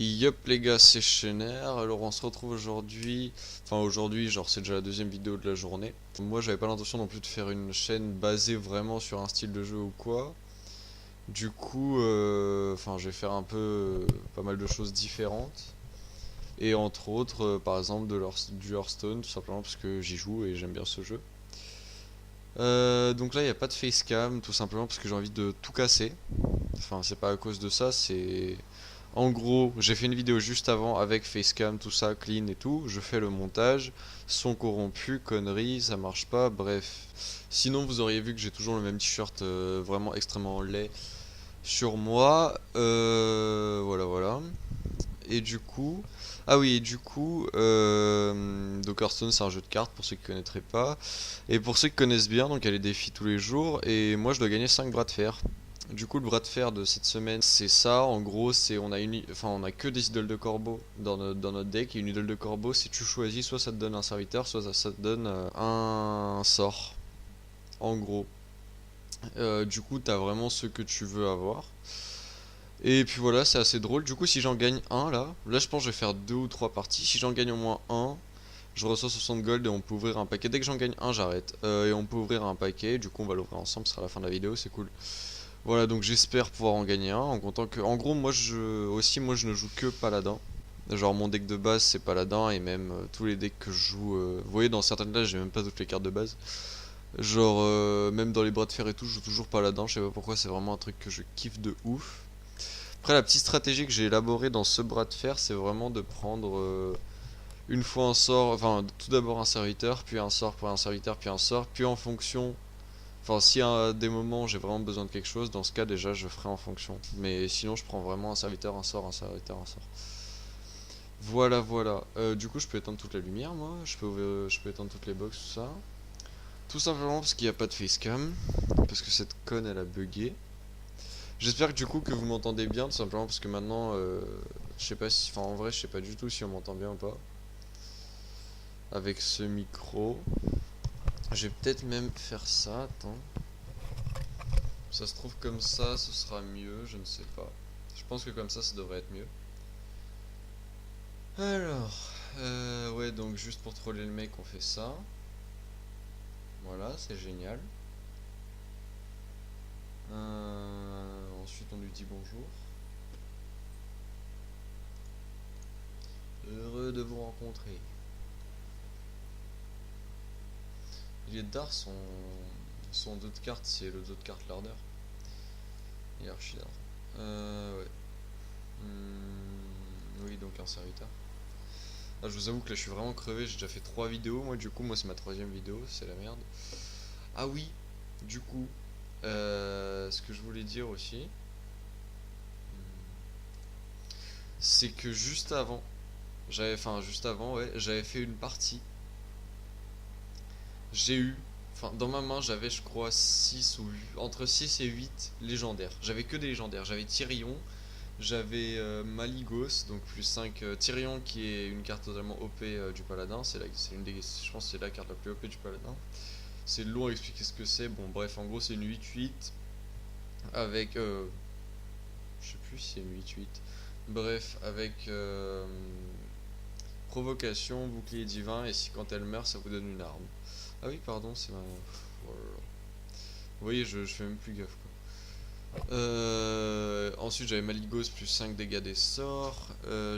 Yup les gars, c'est Chener. Alors on se retrouve aujourd'hui, enfin aujourd'hui, genre c'est déjà la deuxième vidéo de la journée. Moi j'avais pas l'intention non plus de faire une chaîne basée vraiment sur un style de jeu ou quoi. Du coup, enfin je vais faire un peu pas mal de choses différentes. Et entre autres, par exemple du Hearthstone, tout simplement parce que j'y joue et j'aime bien ce jeu. Donc là il n'y a pas de facecam, tout simplement parce que j'ai envie de tout casser. Enfin c'est pas à cause de ça, c'est... En gros, j'ai fait une vidéo juste avant avec facecam, tout ça, clean et tout. Je fais le montage, son corrompu, conneries, ça marche pas, bref. Sinon, vous auriez vu que j'ai toujours le même t-shirt vraiment extrêmement laid sur moi. Voilà, voilà. Et du coup, ah oui, et du coup, donc Hearthstone c'est un jeu de cartes pour ceux qui connaîtraient pas. Et pour ceux qui connaissent bien, donc il y a les défis tous les jours. Et moi je dois gagner 5 bras de fer. Du coup, le bras de fer de cette semaine, c'est ça. En gros, c'est on a que des idoles de corbeau dans notre deck. Et une idole de corbeau, si tu choisis, soit ça te donne un serviteur, soit ça te donne un sort. En gros. Du coup, t'as vraiment ce que tu veux avoir. Et puis voilà, c'est assez drôle. Du coup, si j'en gagne un là je pense que je vais faire deux ou trois parties. Si j'en gagne au moins un, je reçois 60 gold et on peut ouvrir un paquet. Dès que j'en gagne un, j'arrête. Et on peut ouvrir un paquet. Du coup, on va l'ouvrir ensemble. Ce sera la fin de la vidéo. C'est cool. Voilà, donc j'espère pouvoir en gagner un. En comptant que, en gros, moi, je ne joue que paladin. Genre, mon deck de base, c'est paladin. Et même tous les decks que je joue. Vous voyez, dans certaines classes, j'ai même pas toutes les cartes de base. Genre, même dans les bras de fer et tout, je joue toujours paladin. Je sais pas pourquoi, c'est vraiment un truc que je kiffe de ouf. Après, la petite stratégie que j'ai élaborée dans ce bras de fer, c'est vraiment de prendre une fois un sort, enfin tout d'abord un serviteur, puis un sort pour un serviteur, puis un sort, puis en fonction, enfin si à des moments j'ai vraiment besoin de quelque chose, dans ce cas déjà je ferai en fonction. Mais sinon je prends vraiment un serviteur, un sort, un serviteur, un sort. Voilà, voilà. Du coup je peux éteindre toute la lumière moi, je peux éteindre toutes les box, tout ça. Tout simplement parce qu'il n'y a pas de facecam, parce que cette conne elle a bugué. J'espère que du coup que vous m'entendez bien, tout simplement parce que maintenant, je sais pas si, enfin en vrai, je sais pas du tout si on m'entend bien ou pas avec ce micro. Je vais peut-être même faire ça. Attends, ça se trouve comme ça, ce sera mieux. Je ne sais pas. Je pense que comme ça devrait être mieux. Alors, ouais, donc juste pour troller le mec, on fait ça. Voilà, c'est génial. Ensuite, on lui dit bonjour. Heureux de vous rencontrer. Les dards sont d'autres cartes, c'est le d'autres cartes lardeur. Et archidard. Ouais. Oui, donc un serviteur. Ah, je vous avoue que là je suis vraiment crevé, j'ai déjà fait 3 vidéos, moi du coup, moi c'est ma troisième vidéo, c'est la merde. Ah oui, du coup, ce que je voulais dire aussi, c'est que juste avant, ouais, j'avais fait une partie. J'ai eu, enfin, dans ma main, j'avais, je crois, 6 ou entre 6 et 8 légendaires. J'avais que des légendaires. J'avais Tyrion, j'avais Maligos, donc plus 5 Tyrion qui est une carte totalement OP du paladin. C'est une des, je pense que c'est la carte la plus OP du paladin. C'est long à expliquer ce que c'est. Bon, bref, en gros, c'est une 8-8 avec. Je sais plus si c'est une 8-8. Bref, avec provocation, bouclier divin, et si quand elle meurt, ça vous donne une arme. Ah oui, pardon, c'est ma. Oh là là. Vous voyez, je fais même plus gaffe quoi. Ensuite, j'avais Maligos plus 5 dégâts des sorts.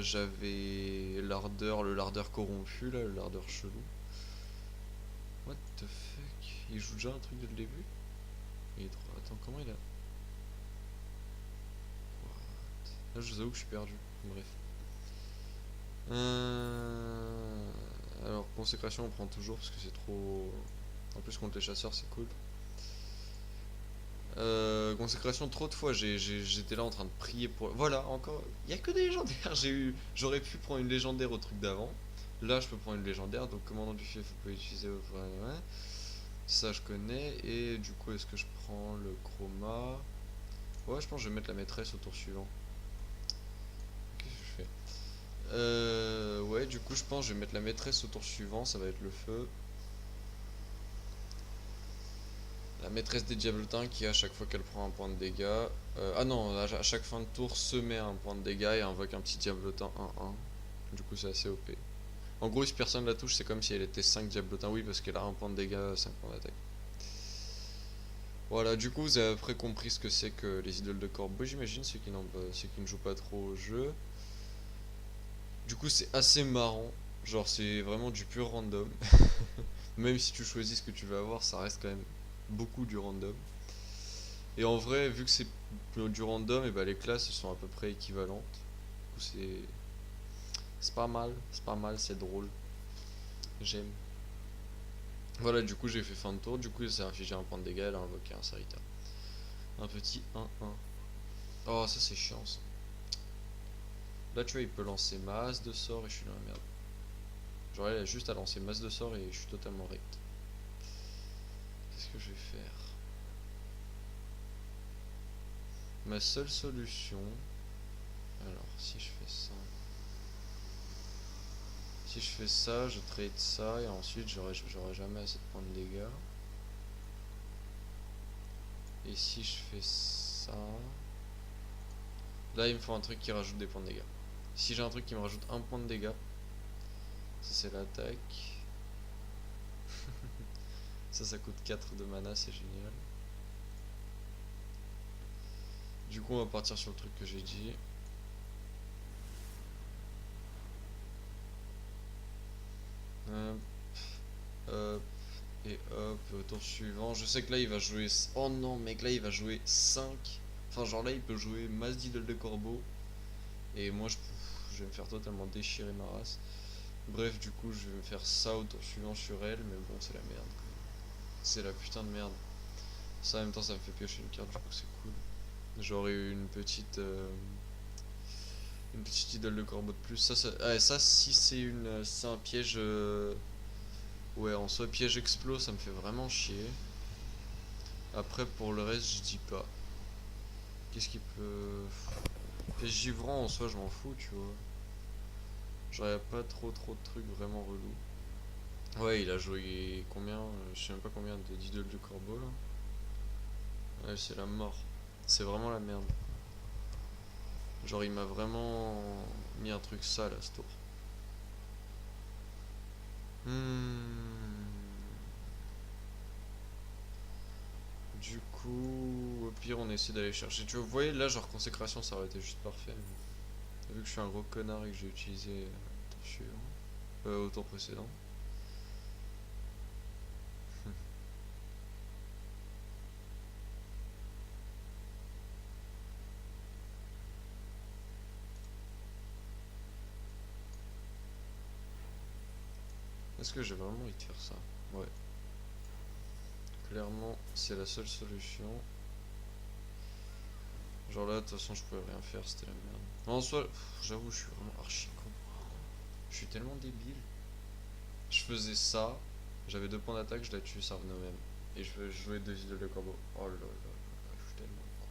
J'avais l'ardeur, le lardeur corrompu, là, le lardeur chelou. What the fuck? Il joue déjà un truc dès le début? Il est trop... Attends, comment il a... Là, je vous avoue que je suis perdu. Bref. Alors, consécration, on prend toujours parce que c'est trop. En plus, contre les chasseurs, c'est cool. Consécration, trop de fois, j'étais là en train de prier pour. Voilà, encore. Il y a que des légendaires. J'aurais pu prendre une légendaire au truc d'avant. Là, je peux prendre une légendaire. Donc, commandant du fief, vous pouvez utiliser. Ouais. Ça, je connais. Et du coup, est-ce que je prends le chroma? Ouais, je pense que je vais mettre la maîtresse au tour suivant. Qu'est-ce que je fais? Ouais, du coup, je pense que je vais mettre la maîtresse au tour suivant. Ça va être le feu. La maîtresse des diablotins qui, à chaque fois qu'elle prend un point de dégâts. Ah non, à chaque fin de tour, se met un point de dégâts et invoque un petit diablotin 1-1. Du coup, c'est assez OP. En gros, si personne la touche, c'est comme si elle était 5 diablotins. Oui, parce qu'elle a un point de dégâts, 5 points d'attaque. Voilà, du coup, vous avez après compris ce que c'est que les idoles de corbeau, j'imagine, ceux qui ne jouent pas trop au jeu. Du coup, c'est assez marrant. Genre, c'est vraiment du pur random. Même si tu choisis ce que tu veux avoir, ça reste quand même beaucoup du random. Et en vrai, vu que c'est du random, et bah les classes elles sont à peu près équivalentes. Du coup, c'est pas mal, c'est drôle. J'aime. Voilà, du coup, j'ai fait fin de tour. Du coup, il s'est infligé un point de dégâts, elle a invoqué un Sarita. Un petit 1-1. Oh, ça c'est chiant ça. Là, tu vois, il peut lancer masse de sorts et je suis dans la merde. Genre, elle a juste à lancer masse de sorts et je suis totalement rect. Qu'est-ce que je vais faire? Ma seule solution. Alors, si je fais ça. Si je fais ça, je trade ça et ensuite j'aurai jamais assez de points de dégâts. Et si je fais ça. Là, il me faut un truc qui rajoute des points de dégâts. Si j'ai un truc qui me rajoute un point de dégâts, ça c'est l'attaque. Ça coûte 4 de mana, c'est génial. Du coup, on va partir sur le truc que j'ai dit. Hop, hop, et hop, au tour suivant. Je sais que là, il va jouer. Oh non, mec, là, il va jouer 5. Enfin, genre là, il peut jouer masse d'idole de corbeau. Et moi, je vais me faire totalement déchirer ma race. Bref, du coup, je vais me faire ça au tour suivant sur elle. Mais bon, c'est la merde. C'est la putain de merde. Ça, en même temps, ça me fait piocher une carte, du coup, c'est cool. J'aurais eu une petite idole de corbeau de plus. Ça si c'est un piège. Ouais, en soi, piège explos, ça me fait vraiment chier. Après, pour le reste, je dis pas. Qu'est-ce qu'il peut. Piège givrant, en soi, je m'en fous, tu vois. Genre, y a pas trop de trucs vraiment relous. Ouais, il a joué combien? Je sais même pas combien d'idoles de corbeau là. Ouais, c'est la mort. C'est vraiment la merde. Genre, il m'a vraiment mis un truc sale à ce tour. Hmm. Du coup, au pire, on essaie d'aller chercher. Tu vois, vous voyez, là, genre, consécration, ça aurait été juste parfait. Vu que je suis un gros connard et que j'ai utilisé au tour suivant. Au tour précédent. Est-ce que j'ai vraiment envie de faire ça? Ouais. Clairement, c'est la seule solution. Genre là, de toute façon, je pouvais rien faire, c'était la merde. En soi, j'avoue, je suis vraiment archi con. Je suis tellement débile. Je faisais ça, j'avais 2 points d'attaque, je la tue, ça revenait au même. Et je jouais 2 idoles de corbeau. Oh là là là, je suis tellement con.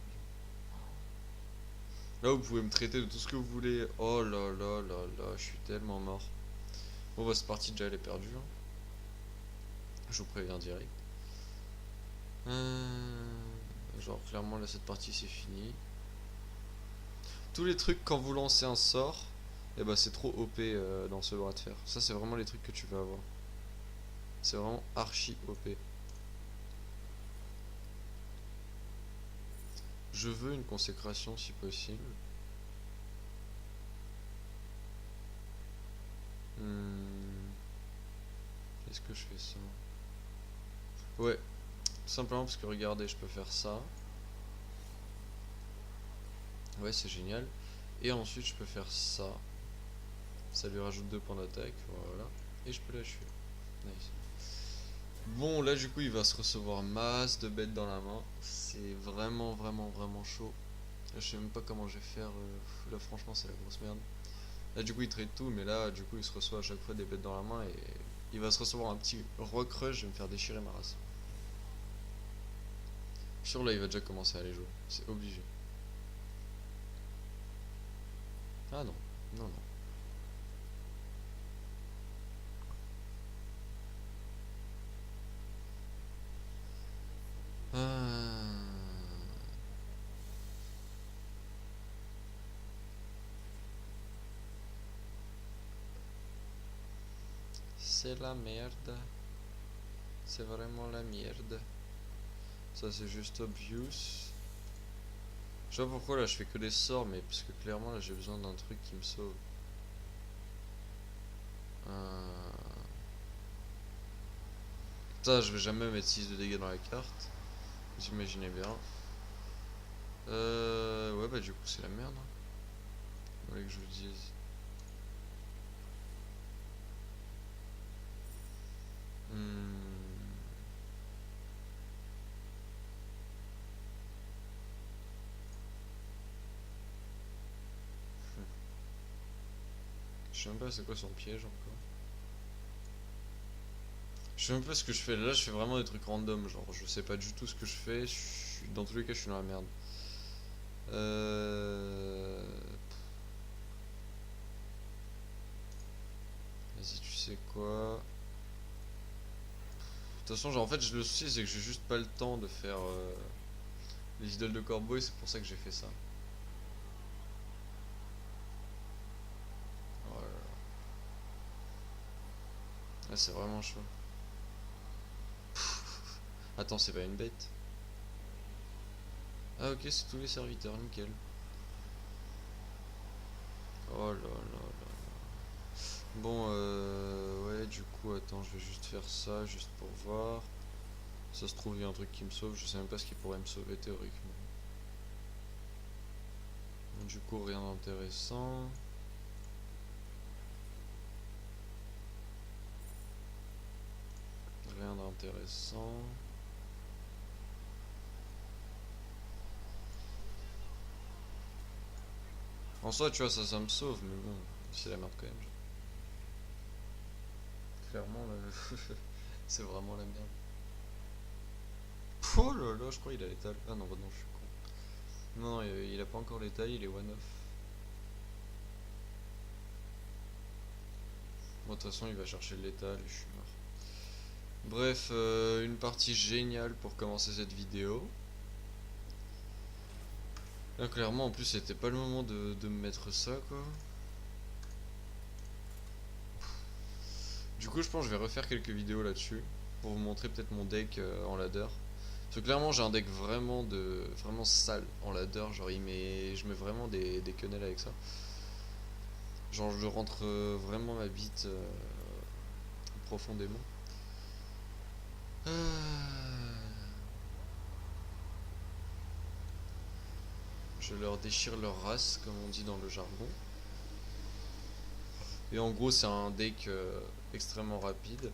Là, vous pouvez me traiter de tout ce que vous voulez. Oh là là là là, je suis tellement mort. Bon, bah, cette partie déjà, elle est perdue. Hein. Je vous préviens direct. Genre, clairement, là, cette partie, c'est fini. Tous les trucs, quand vous lancez un sort, et bah, c'est trop OP dans ce bras de fer. Ça, c'est vraiment les trucs que tu veux avoir. C'est vraiment archi OP. Je veux une consécration si possible. Est-ce que je fais ça? Ouais, tout simplement parce que regardez, je peux faire ça. Ouais, c'est génial. Et ensuite, je peux faire ça. Ça lui rajoute 2 points d'attaque. Voilà. Et je peux la tuer. Nice. Bon, là, du coup, il va se recevoir masse de bêtes dans la main. C'est vraiment chaud. Là, je sais même pas comment je vais faire. Là, franchement, c'est la grosse merde. Là, du coup, il trade tout. Mais là, du coup, il se reçoit à chaque fois des bêtes dans la main. Et il va se recevoir un petit rock rush. Je vais me faire déchirer ma race. Je suis sûr, là, il va déjà commencer à aller jouer. C'est obligé. Ah non. Non, non. C'est la merde. C'est vraiment la merde. Ça c'est juste obvious. Je sais pas pourquoi là je fais que des sorts, mais parce que clairement là j'ai besoin d'un truc qui me sauve. Ça, je vais jamais mettre 6 de dégâts dans la carte. Vous imaginez bien. Ouais, bah du coup c'est la merde. Vous voulez que je vous dise. Hmm. Je sais même pas c'est quoi son piège encore. Je sais même pas ce que je fais. Là, je fais vraiment des trucs random. Genre, je sais pas du tout ce que je fais. Dans tous les cas, je suis dans la merde. Euh... Vas-y, tu sais quoi. De toute façon, genre, en fait, le souci, c'est que j'ai juste pas le temps de faire les idoles de corbeau et c'est pour ça que j'ai fait ça. Oh là là. Ah, c'est vraiment chaud. Attends, c'est pas une bête. Ah, ok, c'est tous les serviteurs, nickel. Oh là là là. Bon, ouais, du coup, attends, je vais juste faire ça, juste pour voir. Ça se trouve, il y a un truc qui me sauve. Je sais même pas ce qui pourrait me sauver théoriquement. Donc, du coup, rien d'intéressant. Rien d'intéressant. En soi, tu vois, ça me sauve, mais bon, c'est la merde quand même. Clairement, là, c'est vraiment la merde. Oh là là, je crois qu'il a l'étal. Ah non, bah non, je suis con. Non, non, il a pas encore l'étal, il est one-off. Bon, de toute façon, il va chercher le létal et je suis mort. Bref, une partie géniale pour commencer cette vidéo. Là, clairement, en plus, c'était pas le moment de me mettre ça, quoi. Du coup, je pense que je vais refaire quelques vidéos là-dessus pour vous montrer peut-être mon deck en ladder. Parce que clairement, j'ai un deck vraiment sale en ladder. Genre, je mets vraiment des quenelles avec ça. Genre, je rentre vraiment ma bite profondément. Je leur déchire leur race, comme on dit dans le jargon. Et en gros, c'est un deck extrêmement rapide.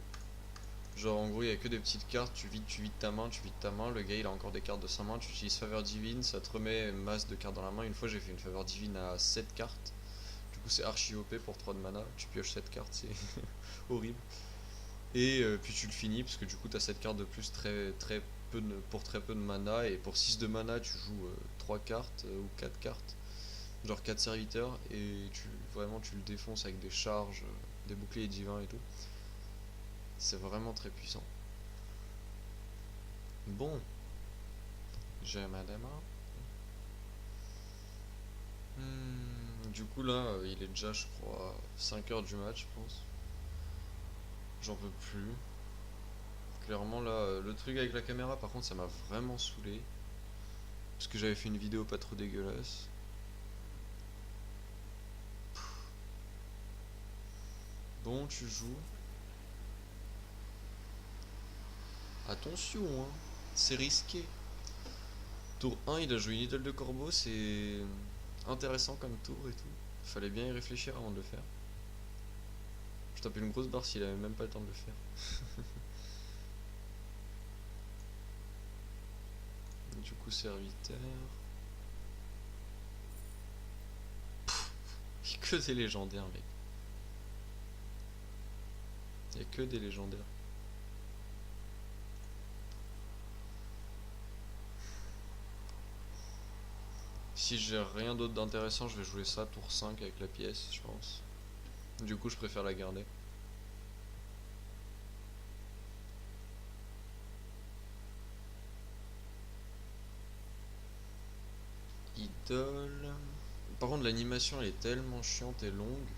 Genre, en gros, il n'y a que des petites cartes. Tu vides ta main, tu vides ta main. Le gars, il a encore des cartes de sa main. Tu utilises faveur divine, ça te remet une masse de cartes dans la main. Une fois, j'ai fait une faveur divine à 7 cartes. Du coup, c'est archi OP pour 3 de mana. Tu pioches 7 cartes, c'est horrible. Et puis tu le finis, parce que du coup, tu as 7 cartes de plus pour très peu de mana. Et pour 6 de mana, tu joues 3 cartes ou 4 cartes. Genre 4 serviteurs. Et vraiment, tu le défonces avec des charges, des boucliers divins et tout. C'est vraiment très puissant. Bon, j'ai ma démarre. Du coup là, il est déjà je crois 5 heures du match je pense. J'en peux plus. Clairement là, le truc avec la caméra par contre ça m'a vraiment saoulé. Parce que j'avais fait une vidéo pas trop dégueulasse. Bon tu joues. Attention hein, c'est risqué. Tour 1 il a joué une idole de corbeau, c'est intéressant comme tour et tout. Fallait bien y réfléchir avant de le faire. Je tapais une grosse barre s'il avait même pas le temps de le faire. Du coup serviteur. Il y a que des légendaires mec. Il y a que des légendaires. Si j'ai rien d'autre d'intéressant, je vais jouer ça tour 5 avec la pièce, je pense. Du coup, je préfère la garder. Idole. Par contre, l'animation elle est tellement chiante et longue.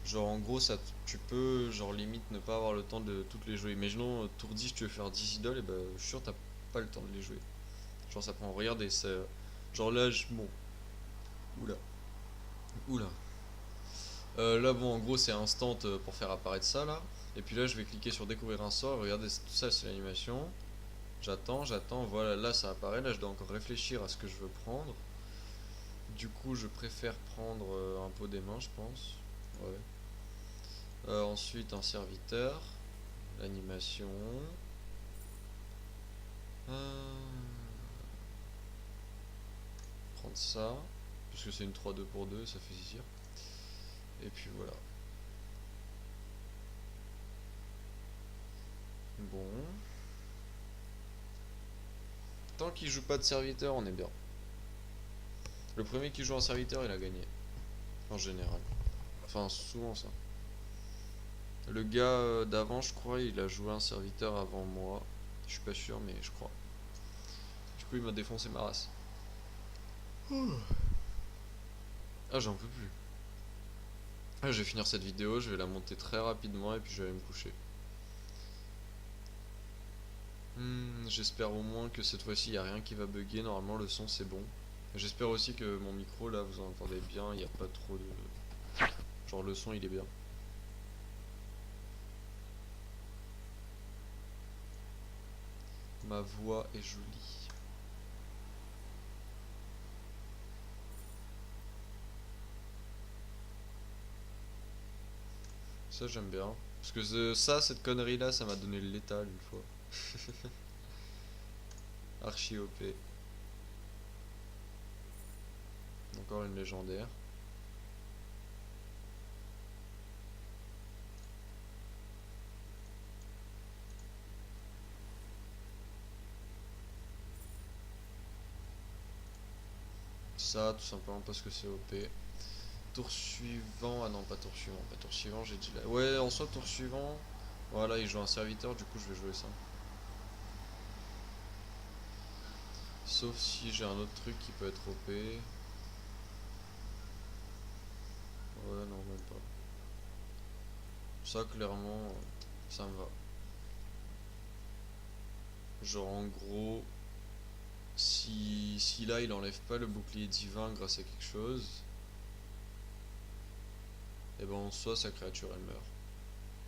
Genre en gros ça tu peux genre limite ne pas avoir le temps de toutes les jouer. Imaginons tour 10 tu veux faire 10 idoles et bah je suis sûr t'as pas le temps de les jouer. Genre ça prend regardez ça. Genre là bon. Oula. Oula. Là bon en gros c'est instant pour faire apparaître ça là. Et puis là je vais cliquer sur découvrir un sort. Regardez tout ça c'est l'animation. J'attends, voilà là ça apparaît. Là je dois encore réfléchir à ce que je veux prendre. Du coup je préfère prendre un pot des mains je pense. Ouais. Ensuite un serviteur. L'animation. Prendre ça. Puisque c'est une 3-2 pour 2 ça fait zizir. Et puis voilà. Bon. Tant qu'il joue pas de serviteur, on est bien. Le premier qui joue un serviteur, il a gagné. En général. Enfin, souvent ça. Le gars d'avant, je crois, il a joué un serviteur avant moi. Je suis pas sûr, mais je crois. Du coup, il m'a défoncé ma race. Ah, j'en peux plus. Ah, je vais finir cette vidéo, je vais la monter très rapidement et puis je vais aller me coucher. J'espère au moins que cette fois-ci, il n'y a rien qui va bugger. Normalement, le son, c'est bon. J'espère aussi que mon micro, là, vous en entendez bien. Il n'y a pas trop de... Genre, le son, il est bien. Ma voix est jolie. Ça, j'aime bien. Parce que ça, cette connerie-là, ça m'a donné le létal une fois. Archi OP. Encore une légendaire. Ça, tout simplement parce que c'est OP. Tour suivant. Ah non, pas tour suivant. Pas tour suivant, j'ai dit là. Ouais, en soit tour suivant. Voilà, il joue un serviteur, du coup, je vais jouer ça. Sauf si j'ai un autre truc qui peut être OP. Ouais, non, même pas. Ça, clairement, ça me va. Genre, en gros, si là, il enlève pas le bouclier divin grâce à quelque chose, et ben, en soi, sa créature, elle meurt.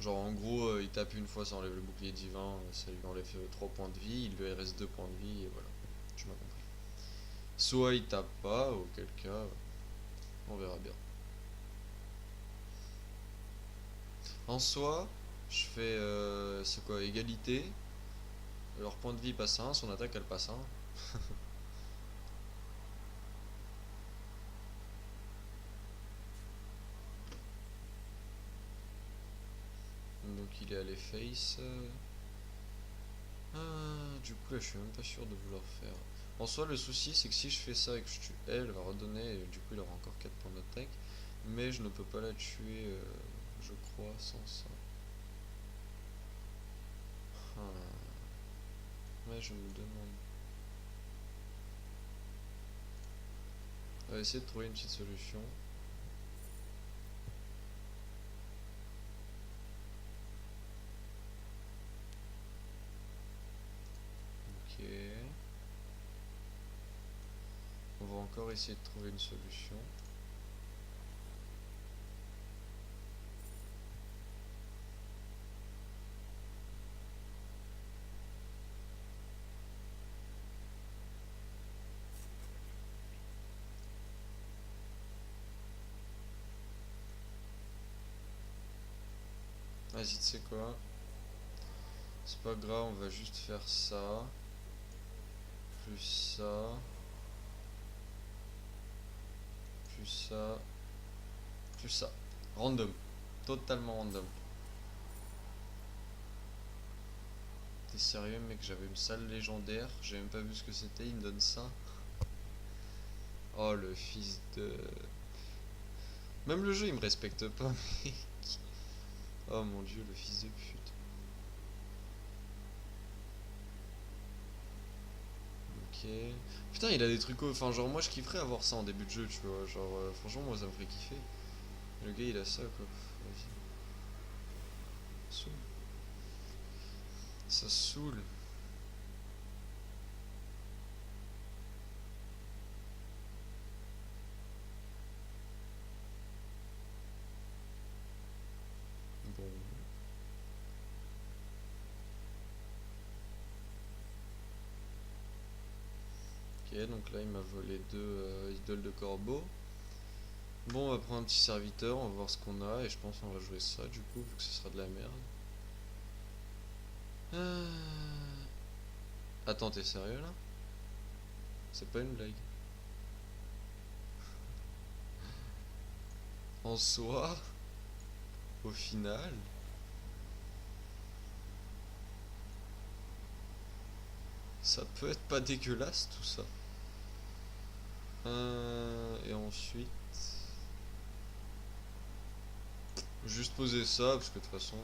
Genre, en gros, il tape une fois, ça enlève le bouclier divin, ça lui enlève 3 points de vie, il lui reste 2 points de vie, et voilà. Tu m'as compris. Soit il tape pas, auquel cas, on verra bien. En soi, je fais, c'est quoi, égalité. Leur point de vie passe à 1, son attaque elle passe à 1. Donc il est allé face. Du coup là je suis même pas sûr de vouloir faire. En soi le souci c'est que si je fais ça et que je tue elle, va redonner, et du coup il aura encore 4 points d'attaque. Mais je ne peux pas la tuer, je crois, sans ça. Ouais, je me demande. On va essayer de trouver une petite solution. Ok. On va encore essayer de trouver une solution. Vas-y, tu sais quoi? C'est pas grave, on va juste faire ça. Plus ça. Plus ça. Plus ça. Random. Totalement random. T'es sérieux, mec? J'avais une salle légendaire. J'ai même pas vu ce que c'était. Il me donne ça. Oh, le fils de. Même le jeu, il me respecte pas, mec. Oh mon dieu, le fils de pute. Ok. Putain, il a des trucs. Enfin, genre, moi, je kifferais avoir ça en début de jeu, tu vois. Genre, franchement, moi, ça me ferait kiffer. Le gars il a ça quoi. Vas-y. Saoule. Ça saoule. Bon. Ok, donc là il m'a volé deux idoles de corbeau. Bon, on va prendre un petit serviteur, on va voir ce qu'on a, et je pense qu'on va jouer ça du coup, vu que ce sera de la merde. Attends, t'es sérieux là? C'est pas une blague. En soi, au final, ça peut être pas dégueulasse tout ça. Et ensuite, juste poser ça, parce que de toute façon...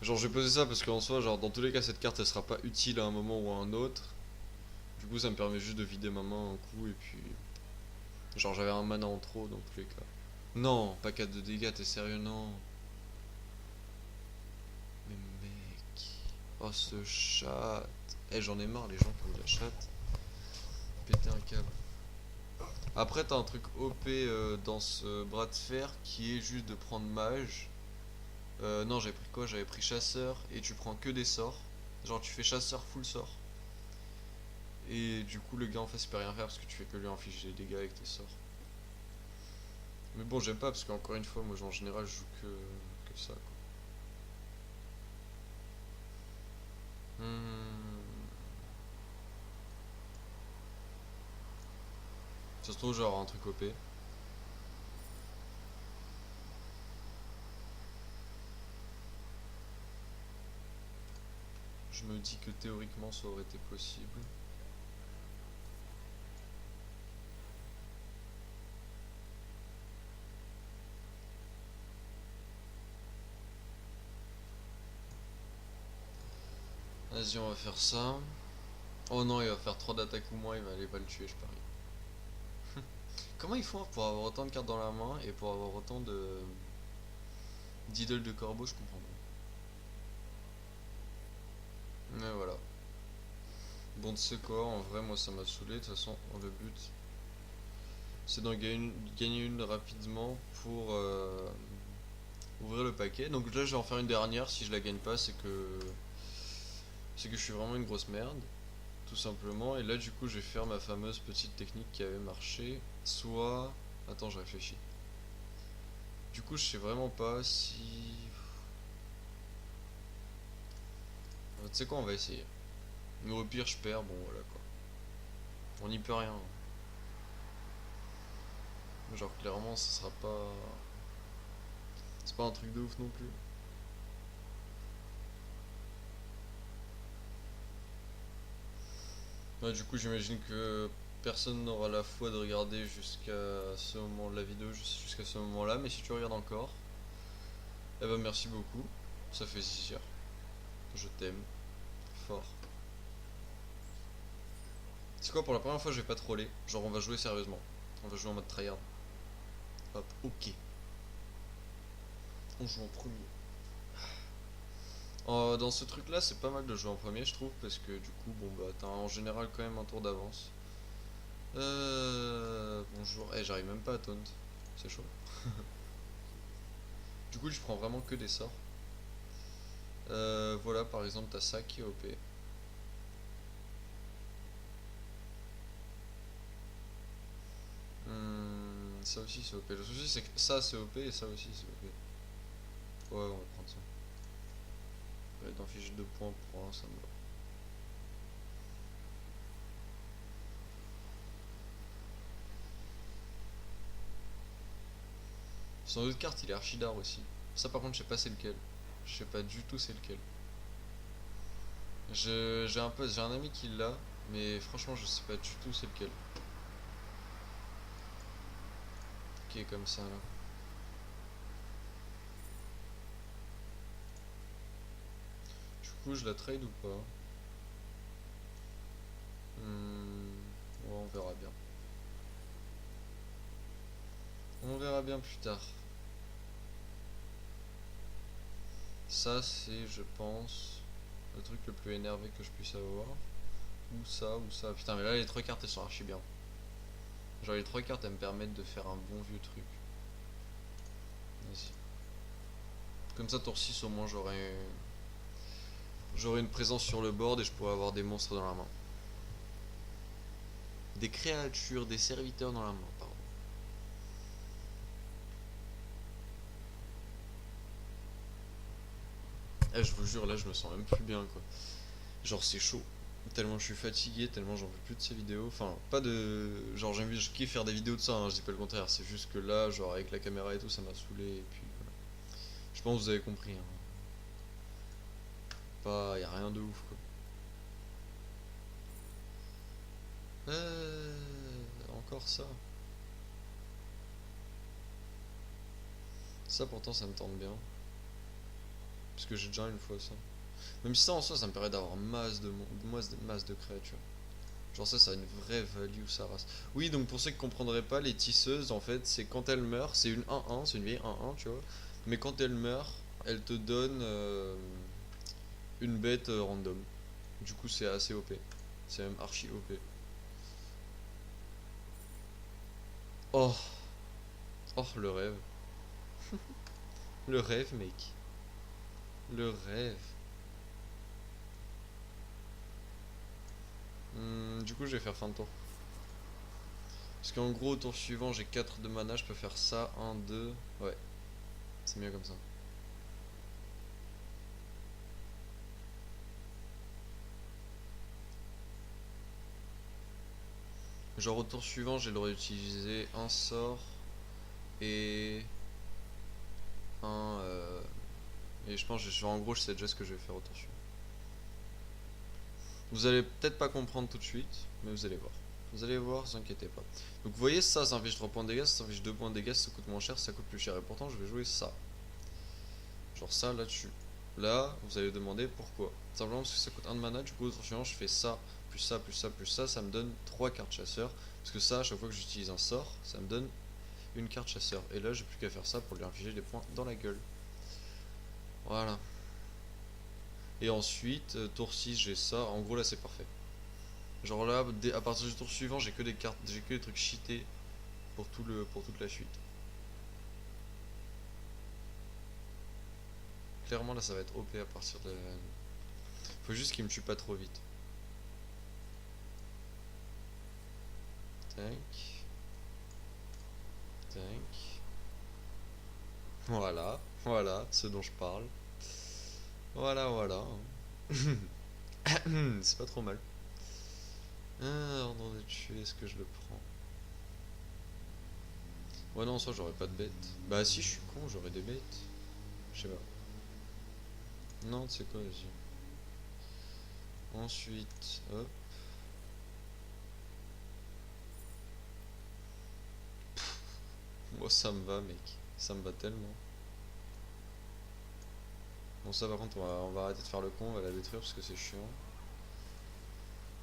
Genre je vais poser ça parce qu'en soi, genre dans tous les cas, cette carte elle sera pas utile à un moment ou à un autre. Du coup, ça me permet juste de vider ma main un coup et puis... Genre j'avais un mana en trop dans tous les cas. Non, pas 4 de dégâts, t'es sérieux, non. Mais mec... Oh ce chat... Eh j'en ai marre les gens qui ont de la chatte. Péter un câble. Après t'as un truc OP dans ce bras de fer qui est juste de prendre mage. Non j'avais pris quoi? J'avais pris chasseur et tu prends que des sorts. Genre tu fais chasseur full sort. Et du coup le gars en face il peut rien faire parce que tu fais que lui infliger des dégâts avec tes sorts. Mais bon j'aime pas parce qu'encore une fois moi en général je joue que ça quoi. Ça se trouve genre un truc OP. Je me dis que théoriquement ça aurait été possible. Vas-y on va faire ça. Oh non il va faire 3 d'attaque ou moins, il va le tuer je parie. Comment ils font pour avoir autant de cartes dans la main et pour avoir autant de d'idoles de corbeau, je comprends pas. Mais voilà. Bon, tu sais quoi, en vrai, moi ça m'a saoulé. De toute façon, le but c'est d'en gagner une rapidement pour ouvrir le paquet. Donc là, je vais en faire une dernière. Si je la gagne pas, c'est que je suis vraiment une grosse merde, tout simplement. Et là, du coup, je vais faire ma fameuse petite technique qui avait marché. Soit. Attends, je réfléchis. Du coup, je sais vraiment pas si. Tu sais quoi, on va essayer. Mais au pire, je perds, bon voilà quoi. On n'y peut rien. Genre, clairement, ce sera pas. C'est pas un truc de ouf non plus. Ouais, du coup, j'imagine que personne n'aura la foi de regarder jusqu'à ce moment de la vidéo, jusqu'à ce moment-là. Mais si tu regardes encore, eh ben merci beaucoup. Ça fait plaisir. Je t'aime. Fort. C'est quoi, pour la première fois, je vais pas troller. Genre, on va jouer sérieusement. On va jouer en mode tryhard. Hop, ok. On joue en premier. Dans ce truc là c'est pas mal de jouer en premier je trouve parce que du coup bon bah t'as en général quand même un tour d'avance. Bonjour, j'arrive même pas à taunt, c'est chaud. Du coup je prends vraiment que des sorts. Voilà par exemple t'as ça qui est OP. Ça aussi c'est OP. Le souci c'est que ça c'est OP et ça aussi c'est OP. Ouais on va prendre ça. Je vais t'enficher 2 points pour un ça me va. Son autre carte il est archidar aussi. Ça par contre je sais pas c'est lequel. Je sais pas du tout c'est lequel. J'ai un ami qui l'a, mais franchement je sais pas du tout c'est lequel. Qui est comme ça là. Du coup je la trade ou pas? Ouais, on verra bien. On verra bien plus tard. Ça, c'est, je pense, le truc le plus énervé que je puisse avoir. Ou ça, ou ça. Putain, mais là, les trois cartes, elles sont archi bien. Genre, les trois cartes, elles me permettent de faire un bon vieux truc. Vas-y. Comme ça, tour 6, au moins, j'aurai une présence sur le board et je pourrai avoir des monstres dans la main. Des créatures, des serviteurs dans la main, pardon. Eh, je vous jure, là, je me sens même plus bien, quoi. Genre, c'est chaud. Tellement je suis fatigué, tellement j'en veux plus de ces vidéos. Enfin, pas de. Genre, je kiffe faire des vidéos de ça, hein, je dis pas le contraire. C'est juste que là, genre, avec la caméra et tout, ça m'a saoulé. Et puis, voilà. Je pense que vous avez compris. Hein. Pas. Y a rien de ouf, quoi. Encore ça. Ça, pourtant, ça me tente bien. Parce que j'ai déjà une fois ça. Même si ça en soi, ça me permet d'avoir masse de créatures. Genre ça a une vraie value, sa race. Oui, donc pour ceux qui comprendraient pas, les tisseuses, en fait, c'est quand elles meurent, c'est une 1-1, c'est une vieille 1-1, tu vois. Mais quand elles meurent, elles te donnent une bête random. Du coup, c'est assez OP. C'est même archi OP. Oh, oh, le rêve. Le rêve, mec. Le rêve. Du coup, je vais faire fin de tour. Parce qu'en gros, au tour suivant, j'ai 4 de mana, je peux faire ça, 1, 2. Ouais, c'est mieux comme ça. Genre au tour suivant, j'ai le droit d'utiliser un sort et un. Et je pense, en gros, je sais déjà ce que je vais faire au tour suivant. Vous allez peut-être pas comprendre tout de suite, mais vous allez voir. Vous allez voir, vous inquiétez pas. Donc vous voyez, ça inflige 3 points de dégâts, ça inflige 2 points de dégâts, ça coûte moins cher, ça coûte plus cher. Et pourtant, je vais jouer ça. Genre ça là-dessus. Là, vous allez demander pourquoi. Simplement parce que ça coûte 1 de mana, du coup, au tour suivant, je fais ça, plus ça, plus ça, plus ça me donne 3 cartes chasseurs. Parce que ça, à chaque fois que j'utilise un sort, ça me donne une carte chasseur. Et là, j'ai plus qu'à faire ça pour lui infliger des points dans la gueule. Voilà. Et ensuite, tour 6, j'ai ça. En gros, là, c'est parfait. Genre là, à partir du tour suivant, j'ai que des cartes, j'ai que des trucs cheatés pour toute la suite. Clairement, là, ça va être OP à partir de. Faut juste qu'il me tue pas trop vite. Tac. Tac. Voilà. Voilà, ce dont je parle. Voilà, voilà. C'est pas trop mal. Ordre de tuer, est-ce que je le prends? Ouais, non, ça, j'aurais pas de bêtes. Bah, si, je suis con, j'aurais des bêtes. Je sais pas. Non, tu sais quoi, vas-y. Ensuite, hop. Moi, ça me va, mec. Ça me va tellement. Bon, ça, par contre, on va arrêter de faire le con, on va la détruire parce que c'est chiant.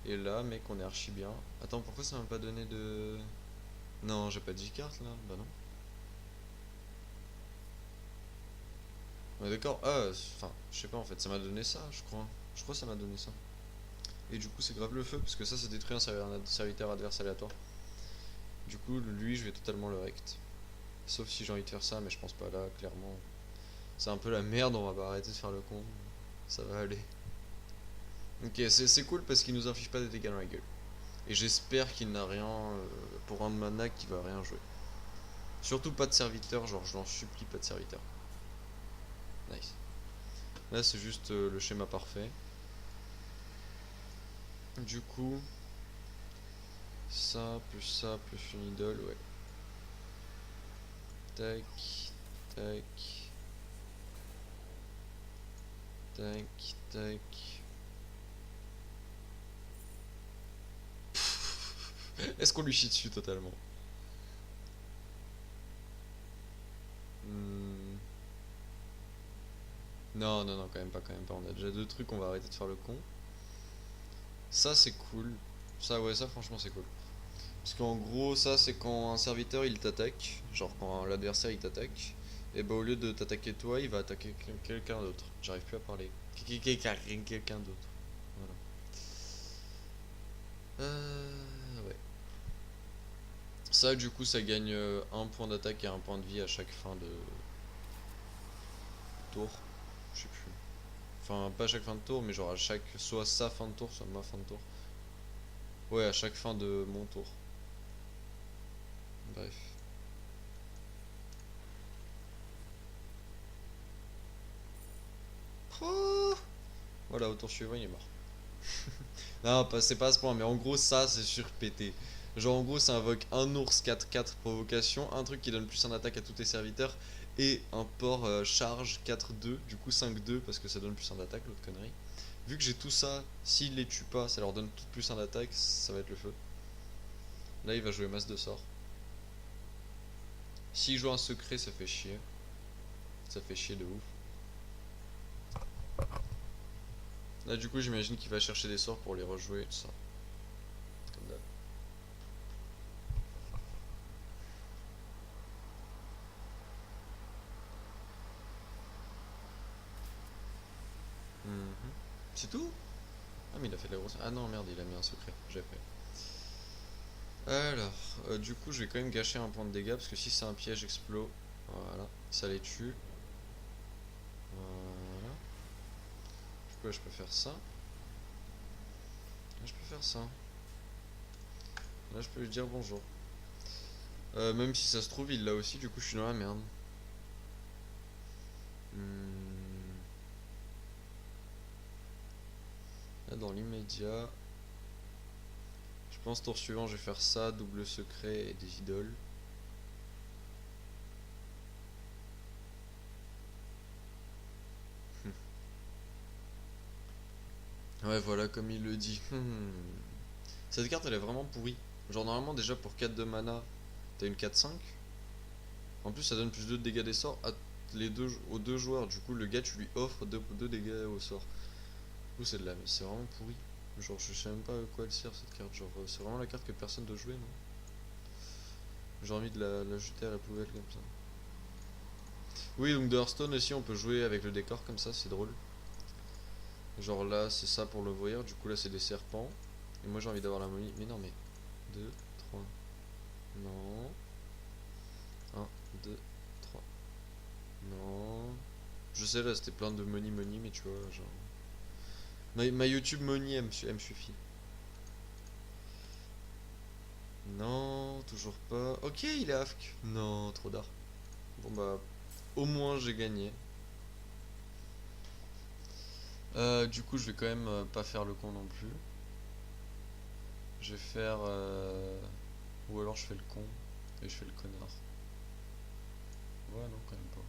Et là, mec, on est archi bien. Attends, pourquoi ça m'a pas donné de. Non, j'ai pas de J-carte là? Bah non. Ouais, d'accord. Ah, enfin, je sais pas en fait, ça m'a donné ça, je crois. Je crois que ça m'a donné ça. Et du coup, c'est grave le feu, parce que ça détruit un serviteur adverse aléatoire. Du coup, lui, je vais totalement le rect. Sauf si j'ai envie de faire ça, mais je pense pas là, clairement. C'est un peu la merde, on va pas arrêter de faire le con. Ça va aller. Ok, c'est cool parce qu'il nous inflige pas des dégâts dans la gueule. Et j'espère qu'il n'a rien pour un de mana qui va rien jouer. Surtout pas de serviteur, genre je l'en supplie, pas de serviteur. Nice. Là, c'est juste le schéma parfait. Du coup, ça, plus une idole, ouais. Tac, tac, tac, tac. Est-ce qu'on lui chie dessus totalement? Hmm. Non, non, non, quand même pas, quand même pas. On a déjà deux trucs, on va arrêter de faire le con. Ça, c'est cool. Ça, ouais, ça, franchement, c'est cool. Parce qu'en gros, ça c'est quand un serviteur il t'attaque, genre quand l'adversaire il t'attaque, et bah au lieu de t'attaquer toi, il va attaquer quelqu'un d'autre. J'arrive plus à parler. Quelqu'un d'autre. Voilà. Ouais. Ça, du coup, ça gagne un point d'attaque et un point de vie à chaque fin de tour. Je sais plus. Enfin, pas à chaque fin de tour, mais genre à chaque. Soit sa fin de tour, soit ma fin de tour. Ouais, à chaque fin de mon tour. Bref. Oh, voilà, au tour suivant, il est mort. Non, c'est pas à ce point, mais en gros, ça, c'est surpété. Genre, en gros, ça invoque un ours 4-4 provocation, un truc qui donne plus en attaque à tous tes serviteurs, et un port charge 4-2, du coup 5-2, parce que ça donne plus en attaque, l'autre connerie. Vu que j'ai tout ça, s'il les tue pas, ça leur donne tout plus en attaque, ça va être le feu. Là, il va jouer masse de sorts. S'il joue un secret, ça fait chier. Ça fait chier de ouf. Là, du coup, j'imagine qu'il va chercher des sorts pour les rejouer et tout ça. Comme d'hab. Mhm. C'est tout? Ah, mais il a fait de la grosse. Ah non, merde, il a mis un secret. J'ai fait. Alors, du coup, je vais quand même gâcher un point de dégâts parce que si c'est un piège explos, voilà, ça les tue. Voilà. Du coup, là, je peux faire ça. Là, je peux faire ça. Là, je peux lui dire bonjour. Même si ça se trouve, il l'a aussi, du coup, je suis dans la merde. Hmm. Là, dans l'immédiat, je pense tour suivant, je vais faire ça, double secret et des idoles. Ouais, voilà, comme il le dit. Cette carte, elle est vraiment pourrie. Genre, normalement, déjà, pour 4 de mana, t'as une 4-5. En plus, ça donne plus 2 de dégâts des sorts aux deux joueurs. Du coup, le gars, tu lui offres 2 dégâts au sort. Du coup, c'est de la... c'est vraiment pourri. Genre, je sais même pas à quoi elle sert cette carte. Genre, c'est vraiment la carte que personne doit jouer, non? J'ai envie de la jeter à la poubelle comme ça. Oui, donc de Hearthstone aussi, on peut jouer avec le décor comme ça, c'est drôle. Genre là, c'est ça pour l'ouvrir. Du coup, là, c'est des serpents. Et moi, j'ai envie d'avoir la momie. Mais non, mais 2, 3. Non. Un, 2, 3. Non. Je sais, là, c'était plein de money, mais tu vois, genre. Ma YouTube money, elle me suffit. Non, toujours pas. Ok, il est AFK. Non, trop d'art. Bon, bah, au moins, j'ai gagné. Du coup, je vais quand même pas faire le con non plus. Je vais faire. Ou alors, je fais le con et je fais le connard. Ouais, non, quand même pas.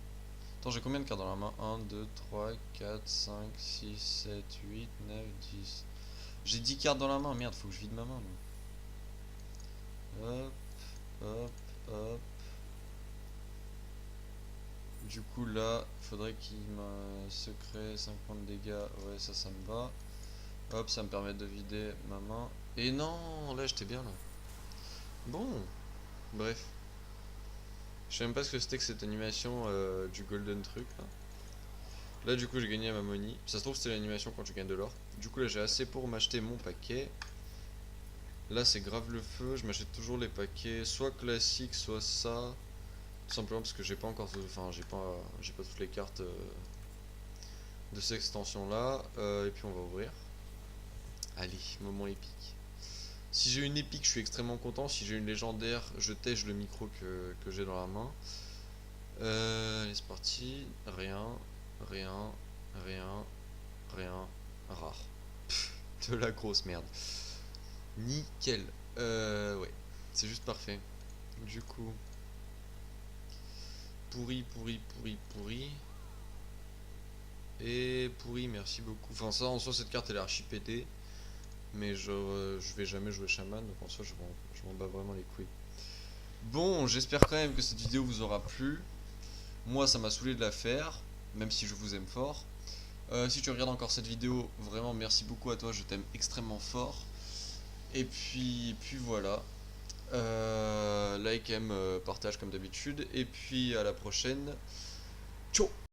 Attends, j'ai combien de cartes dans la main? 1, 2, 3, 4, 5, 6, 7, 8, 9, 10. J'ai 10 cartes dans la main, merde, faut que je vide ma main. Hop, hop, hop. Du coup, là, faudrait qu'il m'a secret 5 points de dégâts. Ouais, ça me va. Hop, ça me permet de vider ma main. Et non, là, j'étais bien là. Bon, bref. Je sais même pas ce que c'était que cette animation du golden truc là. Là, du coup, j'ai gagné ma money. Ça se trouve, c'était l'animation quand tu gagnes de l'or. Du coup, là, j'ai assez pour m'acheter mon paquet. Là, c'est grave le feu. Je m'achète toujours les paquets, soit classiques, soit ça. Tout simplement parce que j'ai pas encore, enfin, j'ai pas toutes les cartes de cette extension là. Et puis, on va ouvrir. Allez, moment épique. Si j'ai une épique, je suis extrêmement content. Si j'ai une légendaire, je tège le micro que j'ai dans la main. Allez, c'est parti. Rien, rien, rien, rien. Rare. De la grosse merde. Nickel. Ouais. C'est juste parfait. Du coup, pourri, pourri, pourri, pourri. Et pourri, merci beaucoup. Enfin, ça, en soi, cette carte, elle est archi pétée. Mais je vais jamais jouer chaman. Donc, en soi, je m'en bats vraiment les couilles. Bon, j'espère quand même que cette vidéo vous aura plu. Moi, ça m'a saoulé de la faire. Même si je vous aime fort. Si tu regardes encore cette vidéo, vraiment merci beaucoup à toi. Je t'aime extrêmement fort. Et puis voilà. Like, aime, partage comme d'habitude. Et puis à la prochaine. Ciao!